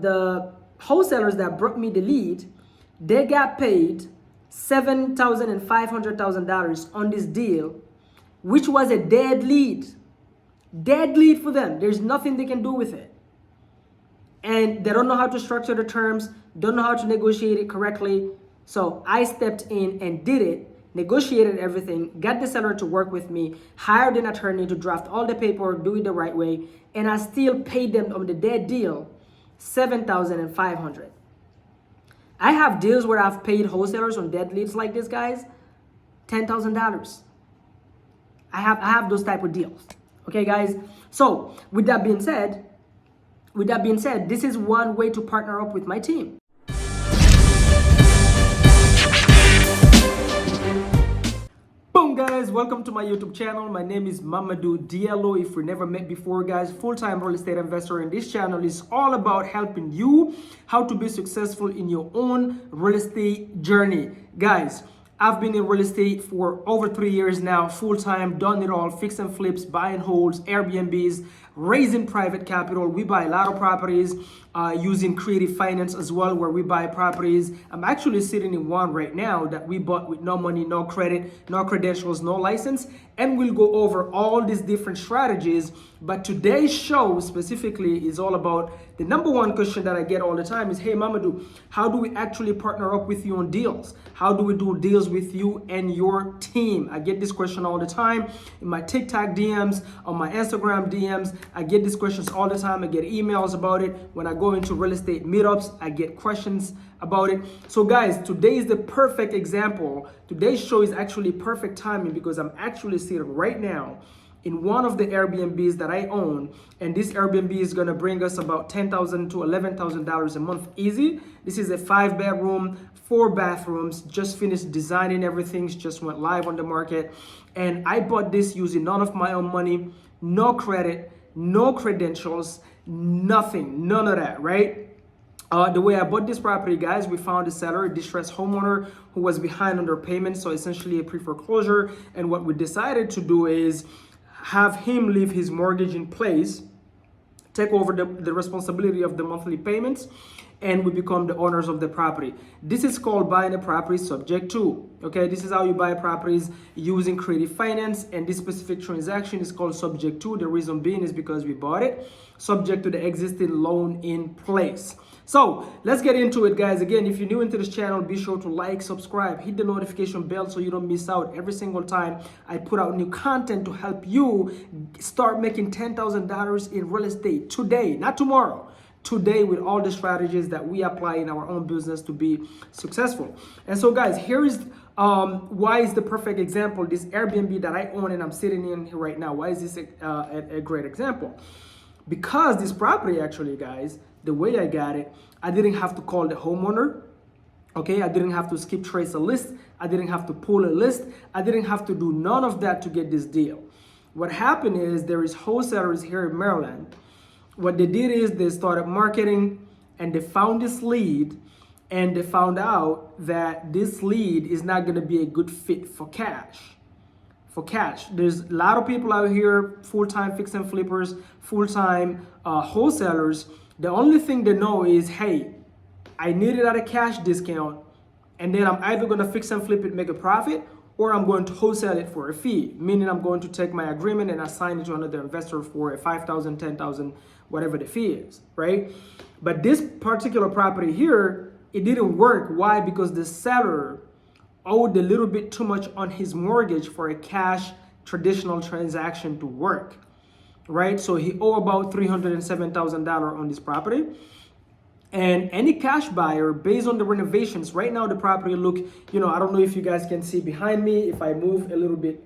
The wholesalers that brought me the lead, they got paid $7,000 and $500,000 on this deal, which was a dead lead. Dead lead for them. There's nothing they can do with it. And they don't know how to structure the terms, don't know how to negotiate it correctly. So I stepped in and did it, negotiated everything, got the seller to work with me, hired an attorney to draft all the paperwork, do it the right way, and I still paid them on the dead deal $7,500. I have deals where I've paid wholesalers on dead leads like this, guys, $10,000. I have those type of deals. Okay, guys. So with that being said, this is one way to partner up with my team. Boom, guys, welcome to my YouTube channel. My name is Mamadou DLO. If we never met before, guys, full-time real estate investor, and this channel is all about helping you how to be successful in your own real estate journey. Guys, I've been in real estate for over 3 years now, full-time, done it all, fix and flips, buy and holds, Airbnbs, raising private capital. We buy a lot of properties using creative finance as well, where we buy properties. I'm actually sitting in one right now that we bought with no money, no credit, no credentials, no license. And we'll go over all these different strategies. But today's show specifically is all about the number one question that I get all the time is, hey, Mamadou, how do we actually partner up with you on deals? How do we do deals with you and your team? I get this question all the time in my TikTok DMs, on my Instagram DMs. I get these questions all the time. I get emails about it. When I go into real estate meetups, I get questions about it. So guys, today is the perfect example. Today's show is actually perfect timing because I'm actually sitting right now in one of the Airbnbs that I own, and this Airbnb is gonna bring us about $10,000 to $11,000 a month easy. This is a 5-bedroom, 4 bathrooms, just finished designing everything, just went live on the market. And I bought this using none of my own money, no credit, no credentials, nothing, none of that, right? The way I bought this property, guys, we found a seller, a distressed homeowner who was behind on their payments, so essentially a pre-foreclosure. And what we decided to do is have him leave his mortgage in place, take over the responsibility of the monthly payments, and we become the owners of the property. This is called buying a property subject to. Okay, this is how you buy properties using creative finance, and this specific transaction is called subject to. The reason being is because we bought it subject to the existing loan in place. So let's get into it, guys. Again, if you're new into this channel, be sure to like, subscribe, hit the notification bell so you don't miss out every single time I put out new content to help you start making $10,000 in real estate today, not tomorrow. Today, with all the strategies that we apply in our own business to be successful. And so, guys, here is why is the perfect example, this Airbnb that I own and I'm sitting in here right now. Why is this a great example? Because this property, actually, guys, the way I got it, I didn't have to call the homeowner. Okay, I didn't have to skip trace a list. I didn't have to pull a list. I didn't have to do none of that to get this deal. What happened is there is wholesalers here in Maryland. What they did is they started marketing and they found this lead, and they found out that this lead is not going to be a good fit for cash. There's a lot of people out here, full-time fix and flippers, full-time wholesalers. The only thing they know is, hey, I need it at a cash discount, and then I'm either going to fix and flip it, make a profit, or I'm going to wholesale it for a fee, meaning I'm going to take my agreement and assign it to another investor for a $5,000, $10,000, whatever the fee is, right? But this particular property here, it didn't work. Why? Because the seller owed a little bit too much on his mortgage for a cash traditional transaction to work, right? So he owed about $307,000 on this property. And any cash buyer, based on the renovations, right now the property look, I don't know if you guys can see behind me, if I move a little bit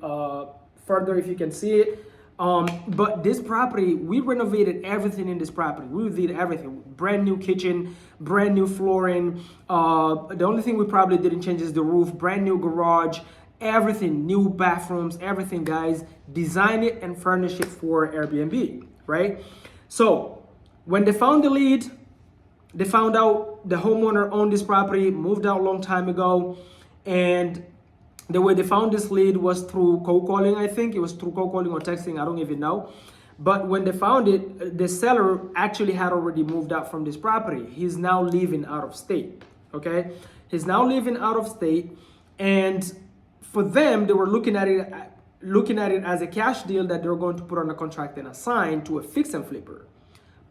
further, if you can see it. But this property, we renovated everything in this property. We did everything. Brand new kitchen, brand new flooring. The only thing we probably didn't change is the roof, brand new garage, everything, new bathrooms, everything, guys. Design it and furnish it for Airbnb, right? So when they found the lead, they found out the homeowner owned this property, moved out a long time ago, and the way they found this lead was through cold calling, I think. It was through cold calling or texting, I don't even know. But when they found it, the seller actually had already moved out from this property. He's now living out of state. Okay, he's now living out of state, and for them, they were looking at it as a cash deal that they're going to put on a contract and assign to a fix and flipper.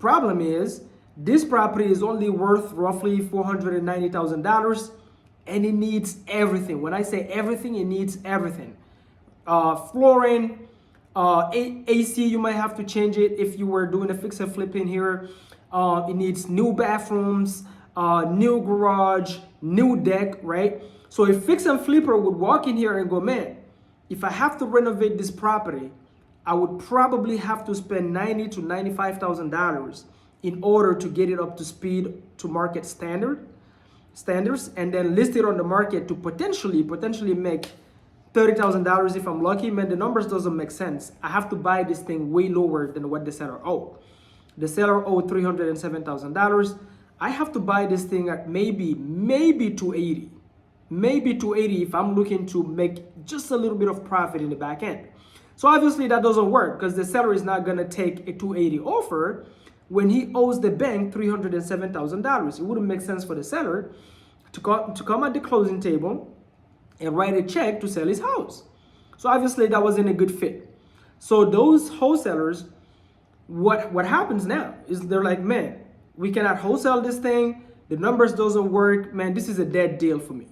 Problem is, this property is only worth roughly $490,000, and it needs everything. When I say everything, it needs everything. Flooring, AC, you might have to change it if you were doing a fix and flip in here. It needs new bathrooms, new garage, new deck, right? So a fix and flipper would walk in here and go, man, if I have to renovate this property, I would probably have to spend $90,000 to $95,000 in order to get it up to speed to market standards, and then list it on the market to potentially make $30,000 if I'm lucky. Man, the numbers doesn't make sense. I have to buy this thing way lower than what the seller owed. The seller owed $307,000. I have to buy this thing at maybe $280,000. Maybe $280,000 if I'm looking to make just a little bit of profit in the back end. So obviously that doesn't work because the seller is not gonna take a $280,000 offer when he owes the bank $307,000. It wouldn't make sense for the seller to come at the closing table and write a check to sell his house. So obviously that wasn't a good fit. So those wholesalers, what happens now is they're like, man, we cannot wholesale this thing. The numbers doesn't work. Man, this is a dead deal for me.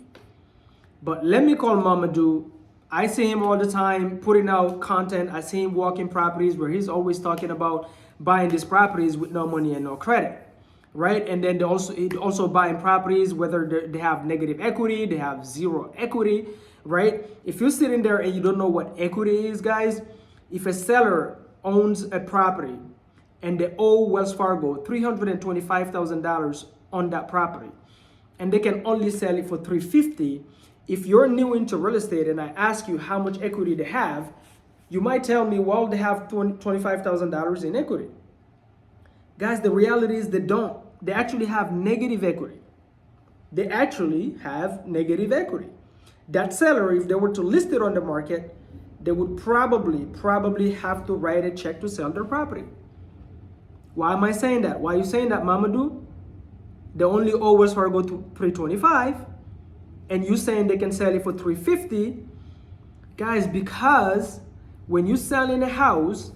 But let me call Mamadou. I see him all the time putting out content. I see him walking properties where he's always talking about buying these properties with no money and no credit, right? And then they also buying properties whether they have negative equity, they have zero equity, right? If you're sitting there and you don't know what equity is, guys, if a seller owns a property and they owe Wells Fargo $325,000 on that property, and they can only sell it for $350,000. If you're new into real estate and I ask you how much equity they have, you might tell me, well, they have $25,000 in equity. Guys, the reality is they don't. They actually have negative equity. They actually have negative equity. That seller, if they were to list it on the market, they would probably have to write a check to sell their property. Why am I saying that? Why are you saying that, Mamadou? They only owe Wells Fargo $325,000. And you saying they can sell it for $350,000, guys, because when you sell in a house,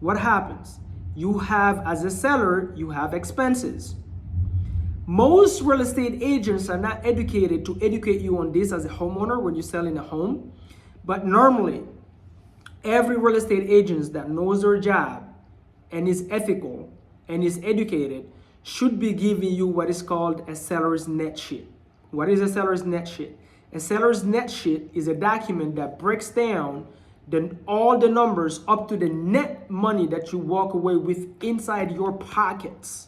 what happens? You have, as a seller, you have expenses. Most real estate agents are not educated to educate you on this as a homeowner when you're selling a home. But normally, every real estate agent that knows their job and is ethical and is educated should be giving you what is called a seller's net sheet. What is a seller's net sheet? A seller's net sheet is a document that breaks down all the numbers up to the net money that you walk away with inside your pockets.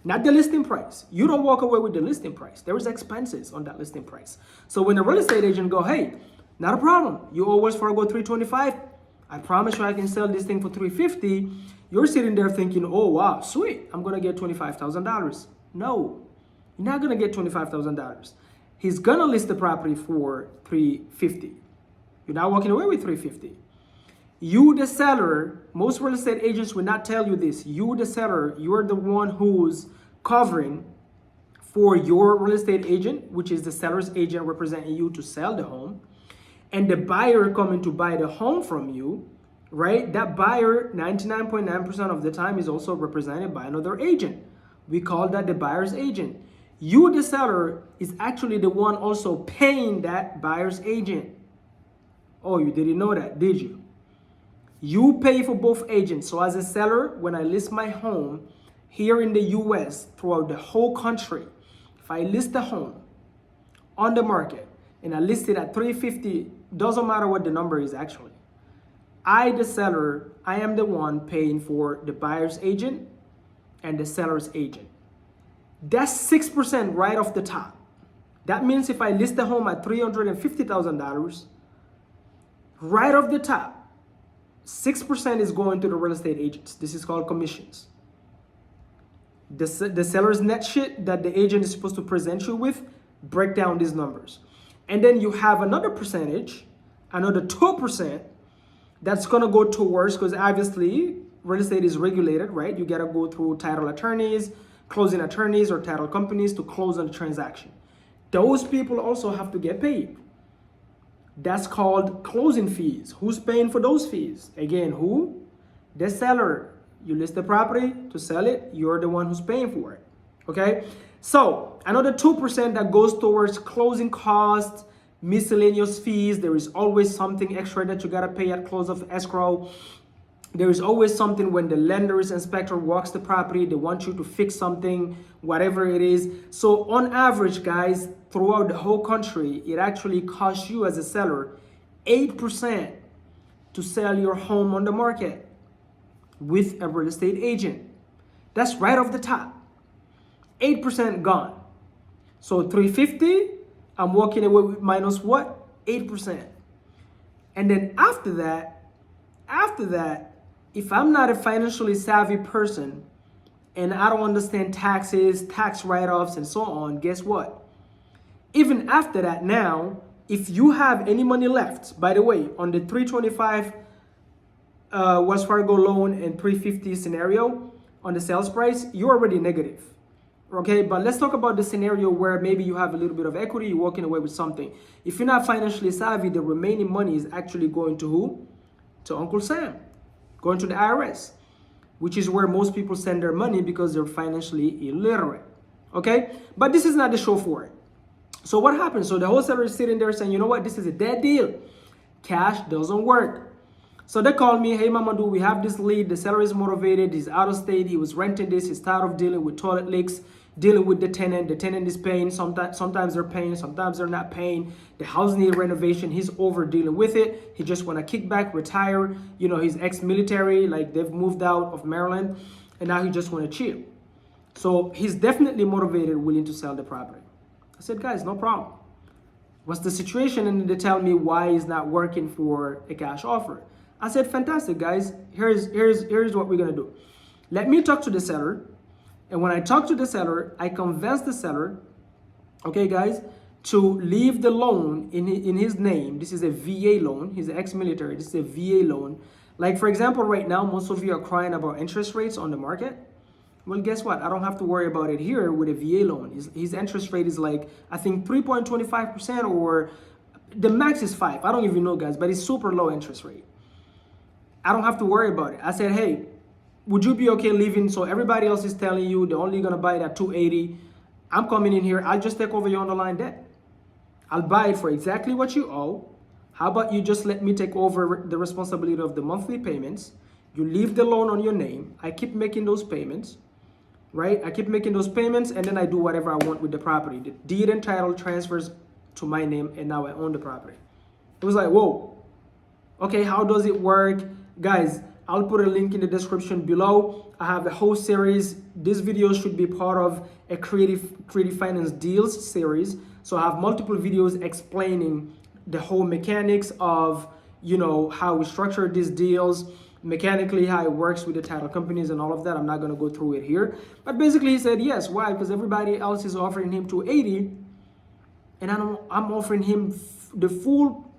Not the listing price. You don't walk away with the listing price. There is expenses on that listing price. So when a real estate agent go, hey, not a problem. You owe Wells Fargo $325,000. I promise you I can sell this thing for $350,000. You're sitting there thinking, oh, wow, sweet. I'm going to get $25,000. No. You're not going to get $25,000. He's going to list the property for $350,000. You're not walking away with $350,000. You, the seller, most real estate agents will not tell you this. You, the seller, you're the one who's covering for your real estate agent, which is the seller's agent representing you to sell the home, and the buyer coming to buy the home from you, right? That buyer, 99.9% of the time, is also represented by another agent. We call that the buyer's agent. You, the seller, is actually the one also paying that buyer's agent. Oh, you didn't know that, did you? You pay for both agents. So as a seller, when I list my home here in the US, throughout the whole country, if I list the home on the market and I list it at $350,000, doesn't matter what the number is actually. I, the seller, I am the one paying for the buyer's agent and the seller's agent. That's 6% right off the top. That means if I list the home at $350,000, right off the top, 6% is going to the real estate agents. This is called commissions. The seller's net sheet that the agent is supposed to present you with, break down these numbers. And then you have another percentage, another 2%, that's going to go towards, because obviously real estate is regulated, right? You gotta go through title attorneys, closing attorneys, or title companies to close on the transaction. Those people also have to get paid. That's called closing fees. Who's paying for those fees? Again, who? The seller. You list the property to sell it, you're the one who's paying for it. Okay? So another 2% that goes towards closing costs, miscellaneous fees. There is always something extra that you gotta pay at close of escrow. There is always something when the lender's inspector walks the property, they want you to fix something, whatever it is. So on average, guys, throughout the whole country, it actually costs you as a seller 8% to sell your home on the market with a real estate agent. That's right off the top. 8% gone. So 350, I'm walking away with minus what? 8%. And then after that, if I'm not a financially savvy person and I don't understand taxes, tax write-offs, and so on, guess what? Even after that, now, if you have any money left, by the way, on the 325 Wells Fargo loan and 350 scenario on the sales price, you're already negative. Okay, but let's talk about the scenario where maybe you have a little bit of equity, you're walking away with something. If you're not financially savvy, the remaining money is actually going to who? To Uncle Sam, going to the IRS, which is where most people send their money because they're financially illiterate. Okay, but this is not the show for it. So what happens? So the wholesaler is sitting there saying, you know what, this is a dead deal. Cash doesn't work. So they called me, hey Mamadou, we have this lead. The seller is motivated. He's out of state. He was renting this. He's tired of dealing with toilet leaks, dealing with the tenant. The tenant is paying. Sometimes they're paying. Sometimes they're not paying. The house needs renovation. He's over dealing with it. He just want to kick back, retire. You know, he's ex-military. Like they've moved out of Maryland, and now he just want to chill. So he's definitely motivated, willing to sell the property. I said, guys, no problem. What's the situation? And they tell me why it's not working for a cash offer. I said, fantastic, guys. Here's what we're gonna do. Let me talk to the seller, and when I talk to the seller, I convince the seller, okay, guys, to leave the loan in his name. This is a VA loan. He's an ex-military. This is a VA loan. Like for example, right now, most of you are crying about interest rates on the market. Well, guess what? I don't have to worry about it here with a VA loan. His interest rate is like, I think 3.25%, or the max is 5. I don't even know, guys, but it's super low interest rate. I don't have to worry about it. I said, hey, would you be okay leaving? So everybody else is telling you they're only gonna buy it at 280. I'm coming in here. I'll just take over your underlying debt. I'll buy it for exactly what you owe. How about you just let me take over the responsibility of the monthly payments? You leave the loan on your name. I keep making those payments, right? I keep making those payments, and then I do whatever I want with the property. The deed and title transfers to my name, and now I own the property. It was like, whoa. Okay, how does it work? Guys, I'll put a link in the description below. I have a whole series. This video should be part of a creative finance deals series. So I have multiple videos explaining the whole mechanics of, you know, how we structure these deals, mechanically how it works with the title companies and all of that. I'm not going to go through it here. But basically he said yes. Why? Because everybody else is offering him 280, and I'm offering him the full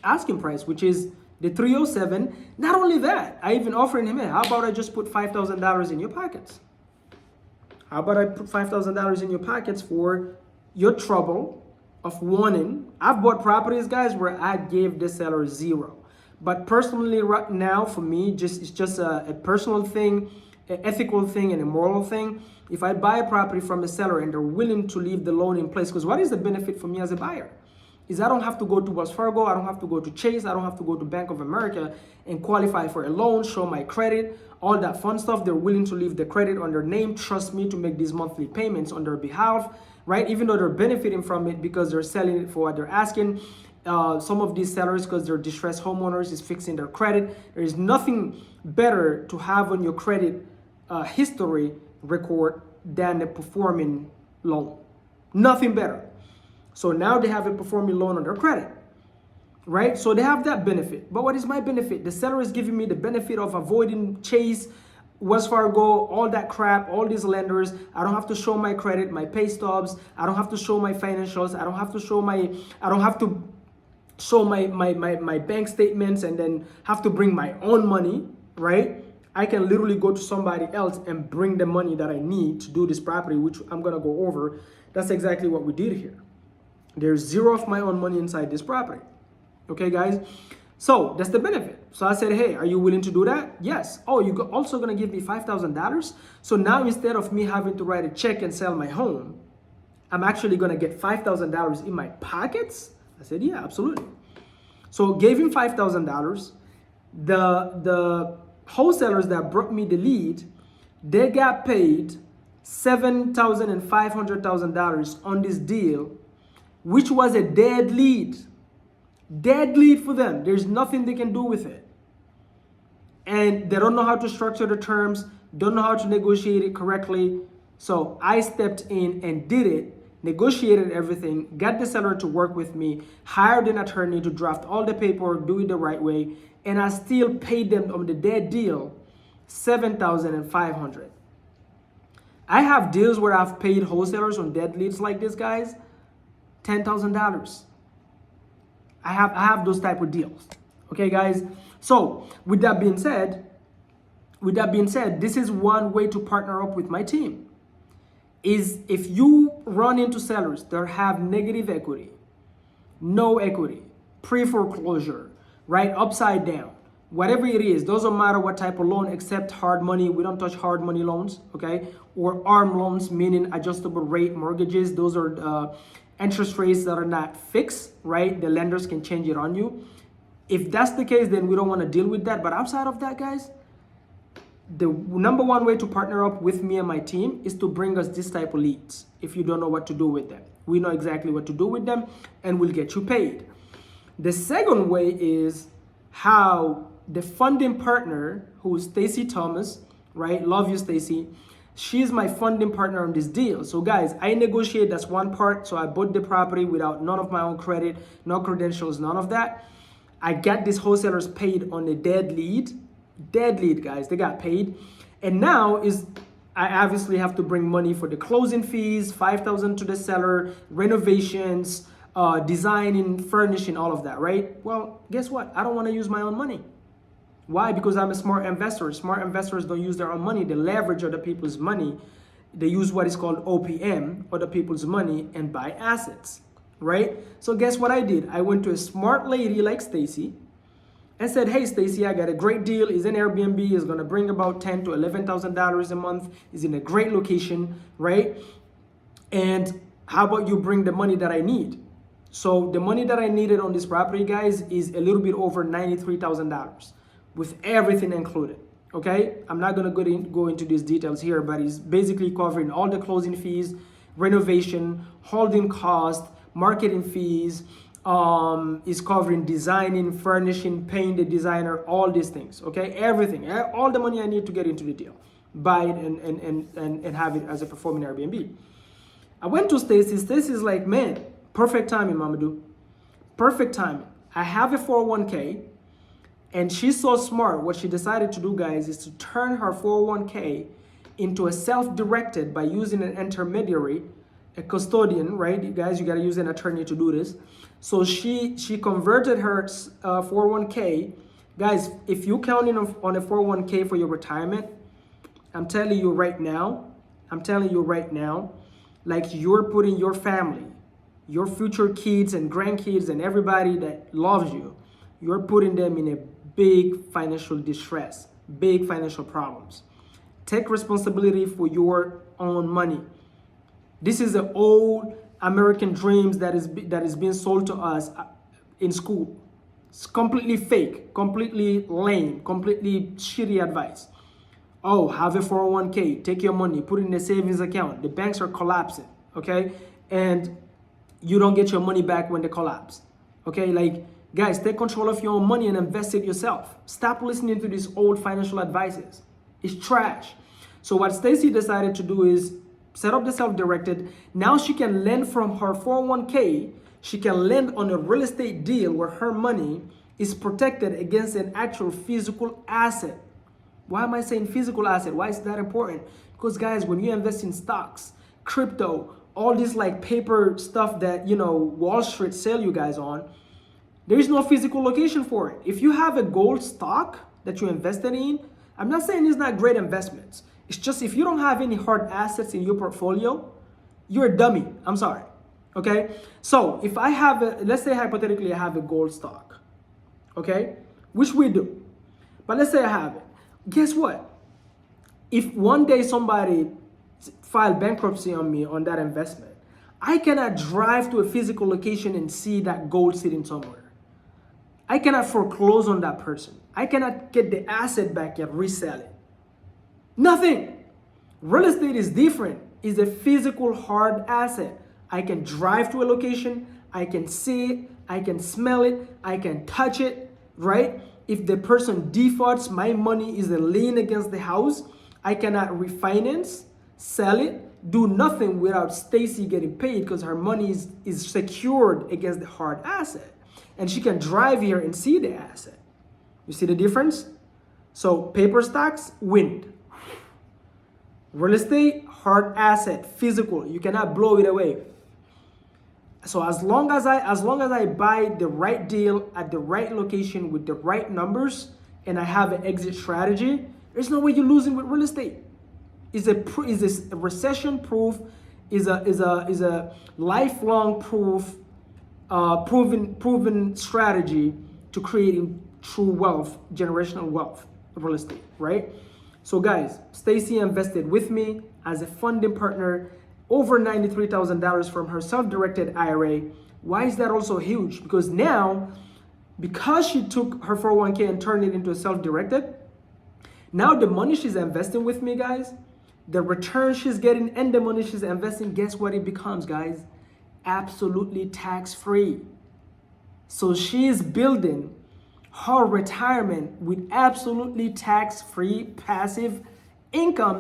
asking price, which is the 307. Not only that, I even offering him, hey, how about I just put $5,000 in your pockets? How about I put $5,000 in your pockets for your trouble of wanting? I've bought properties, guys, where I gave the seller zero. But personally, right now, for me, it's just a personal thing, an ethical thing, and a moral thing. If I buy a property from a seller and they're willing to leave the loan in place, because what is the benefit for me as a buyer? Is I don't have to go to Wells Fargo, I don't have to go to Chase, I don't have to go to Bank of America and qualify for a loan, show my credit, all that fun stuff. They're willing to leave the credit on their name, trust me to make these monthly payments on their behalf, right? Even though they're benefiting from it because they're selling it for what they're asking. Some of these sellers, because they're distressed homeowners, is fixing their credit. There is nothing better to have on your credit history record than a performing loan. Nothing better. So now they have a performing loan on their credit, right? So they have that benefit. But what is my benefit? The seller is giving me the benefit of avoiding Chase, Wells Fargo, all that crap, all these lenders. I don't have to show my credit, my pay stubs. I don't have to show my financials. I don't have to show my bank statements and then have to bring my own money, right? I can literally go to somebody else and bring the money that I need to do this property, which I'm gonna go over. That's exactly what we did here. There's zero of my own money inside this property. Okay, guys? So that's the benefit. So I said, hey, are you willing to do that? Yes. Oh, you're also gonna give me $5,000? So now instead of me having to write a check and sell my home, I'm actually gonna get $5,000 in my pockets? I said, yeah, absolutely. So gave him $5,000. The wholesalers that brought me the lead, they got paid $7,000 and $500,000 on this deal, which was a dead lead. Dead lead for them. There's nothing they can do with it. And they don't know how to structure the terms, don't know how to negotiate it correctly. So I stepped in and did it, negotiated everything, got the seller to work with me, hired an attorney to draft all the paperwork, do it the right way, and I still paid them on the dead deal $7,500. I have deals where I've paid wholesalers on dead leads like this, guys, $10,000. I have those type of deals. Okay, guys. So with that being said, this is one way to partner up with my team. Is if you run into sellers that have negative equity, no equity, pre-foreclosure, right, upside down, whatever it is, doesn't matter what type of loan except hard money. We don't touch hard money loans, okay? Or ARM loans, meaning adjustable rate mortgages. Those are interest rates that are not fixed, right? The lenders can change it on you. If that's the case, then we don't want to deal with that. But outside of that, guys, the number one way to partner up with me and my team is to bring us this type of leads. If you don't know what to do with them, we know exactly what to do with them, and we'll get you paid. The second way is how the funding partner, who is Stacy Thomas, right? Love you, Stacy. She's my funding partner on this deal. So guys, I negotiate, that's one part. So I bought the property without none of my own credit, no credentials, none of that. I got these wholesalers paid on a dead lead, guys, they got paid. And now I obviously have to bring money for the closing fees, $5,000 to the seller, renovations, designing, furnishing, all of that, right? Well, guess what? I don't want to use my own money. Why? Because I'm a smart investor. Smart investors don't use their own money. They leverage other people's money. They use what is called OPM, other people's money, and buy assets, right? So guess what I did? I went to a smart lady like Stacy and said, hey, Stacy, I got a great deal. It's an Airbnb. It's going to bring about $10,000 to $11,000 a month. It's in a great location, right? And how about you bring the money that I need? So the money that I needed on this property, guys, is a little bit over $93,000 with everything included, okay? I'm not going to go into these details here, but it's basically covering all the closing fees, renovation, holding cost, marketing fees, is covering designing, furnishing, paying the designer, all these things, okay? Everything, all the money I need to get into the deal, buy it and have it as a performing Airbnb. I went to Stacy. Stacy's like, man, perfect timing, Mamadou. Perfect timing. I have a 401k, and she's so smart. What she decided to do, guys, is to turn her 401k into a self-directed by using an intermediary, a custodian, right? You guys, you got to use an attorney to do this. So she converted her 401k. Guys, if you're counting on a 401k for your retirement, I'm telling you right now, like you're putting your family, your future kids and grandkids and everybody that loves you, you're putting them in a big financial distress, big financial problems. Take responsibility for your own money. This is the old American dreams that is being sold to us in school. It's completely fake, completely lame, completely shitty advice. Oh, have a 401k, take your money, put it in a savings account. The banks are collapsing, okay? And you don't get your money back when they collapse, okay? Like, guys, take control of your own money and invest it yourself. Stop listening to these old financial advices. It's trash. So what Stacy decided to do is set up the self-directed. Now she can lend from her 401k. She can lend on a real estate deal where her money is protected against an actual physical asset. Why am I saying physical asset? Why is that important? Because guys, when you invest in stocks, crypto, all this like paper stuff that, you know, Wall Street sell you guys on, there is no physical location for it. If you have a gold stock that you invested in, I'm not saying it's not great investments. It's just if you don't have any hard assets in your portfolio, you're a dummy. I'm sorry. Okay? So if I have let's say hypothetically I have a gold stock, okay? Which we do. But let's say I have it. Guess what? If one day somebody filed bankruptcy on me on that investment, I cannot drive to a physical location and see that gold sitting somewhere. I cannot foreclose on that person. I cannot get the asset back and resell it. Nothing. Real estate is different. It's a physical hard asset. I can drive to a location, I can see it, I can smell it, I can touch it, right? If the person defaults, my money is a lien against the house. I cannot refinance, sell it, do nothing without Stacy getting paid because her money is secured against the hard asset. And she can drive here and see the asset. You see the difference? So paper stocks, wind. Real estate, hard asset, physical. You cannot blow it away. So as long as I buy the right deal at the right location with the right numbers and I have an exit strategy, there's no way you're losing with real estate. Is a recession proof, is a lifelong proof, proven strategy to creating true wealth, generational wealth, real estate, right? So guys, Stacy invested with me as a funding partner over $93,000 from her self-directed IRA. Why is that also huge? Because now, because she took her 401k and turned it into a self-directed, now the money she's investing with me, guys, the return she's getting and the money she's investing, guess what it becomes, guys? Absolutely tax-free. So she is building her retirement with absolutely tax-free passive income